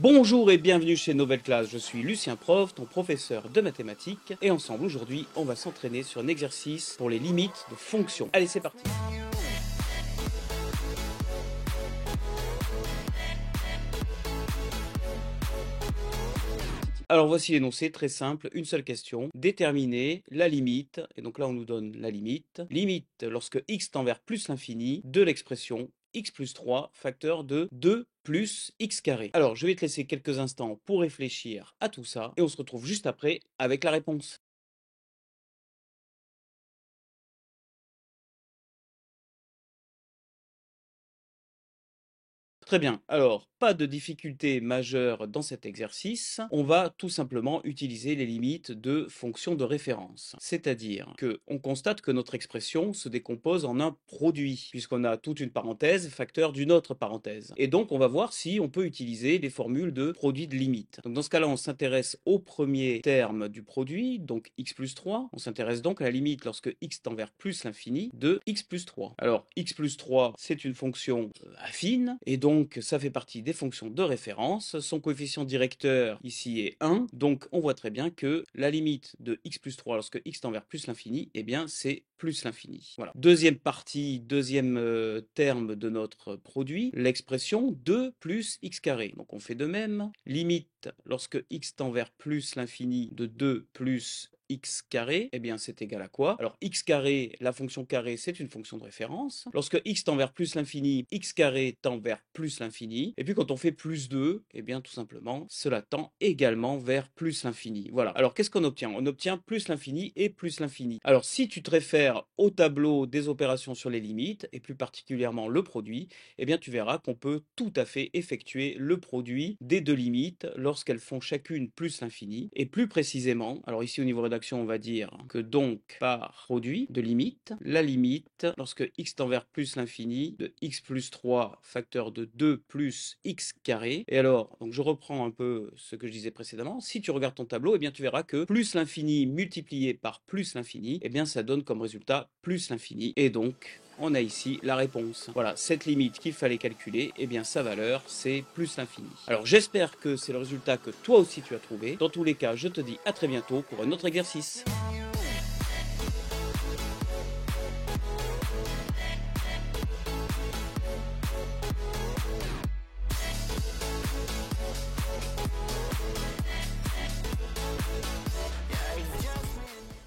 Bonjour et bienvenue chez Nouvelle Classe, je suis Lucien Prof, ton professeur de mathématiques, et ensemble aujourd'hui on va s'entraîner sur un exercice pour les limites de fonctions. Allez, c'est parti. Alors voici l'énoncé, très simple, une seule question. Déterminer la limite, et donc là on nous donne la limite. Limite lorsque x tend vers plus l'infini de l'expression x plus 3 facteur de 2 plus x carré. Alors je vais te laisser quelques instants pour réfléchir à tout ça, et on se retrouve juste après avec la réponse. Très bien. Alors, pas de difficulté majeure dans cet exercice. On va tout simplement utiliser les limites de fonctions de référence. C'est-à-dire que on constate que notre expression se décompose en un produit, puisqu'on a toute une parenthèse facteur d'une autre parenthèse. Et donc, on va voir si on peut utiliser les formules de produit de limite. Donc, dans ce cas-là, on s'intéresse au premier terme du produit, donc x plus 3. On s'intéresse donc à la limite lorsque x tend vers plus l'infini de x plus 3. Alors, x plus 3, c'est une fonction affine, et donc ça fait partie des fonctions de référence. Son coefficient directeur ici est 1, donc on voit très bien que la limite de x plus 3 lorsque x tend vers plus l'infini, eh bien c'est plus l'infini. Voilà. Deuxième partie, deuxième terme de notre produit, l'expression 2 plus x carré. Donc on fait de même. Limite lorsque x tend vers plus l'infini de 2 plus x carré, eh bien c'est égal à quoi? Alors x carré, la fonction carré, c'est une fonction de référence. Lorsque x tend vers plus l'infini, x carré tend vers plus l'infini. Et puis quand on fait plus 2, eh bien tout simplement, cela tend également vers plus l'infini. Voilà. Alors qu'est-ce qu'on obtient? On obtient plus l'infini et plus l'infini. Alors si tu te réfères au tableau des opérations sur les limites, et plus particulièrement le produit, eh bien tu verras qu'on peut tout à fait effectuer le produit des deux limites lorsqu'elles font chacune plus l'infini. Et plus précisément, alors ici au niveau rédaction, on va dire que donc par produit de limite, la limite lorsque x tend vers plus l'infini de x plus 3 facteur de 2 plus x carré. Et alors, donc je reprends un peu ce que je disais précédemment. Si tu regardes ton tableau, eh bien tu verras que plus l'infini multiplié par plus l'infini, eh bien ça donne comme résultat plus l'infini. Et donc on a ici la réponse. Voilà, cette limite qu'il fallait calculer, eh bien sa valeur, c'est plus l'infini. Alors j'espère que c'est le résultat que toi aussi tu as trouvé. Dans tous les cas, je te dis à très bientôt pour un autre exercice.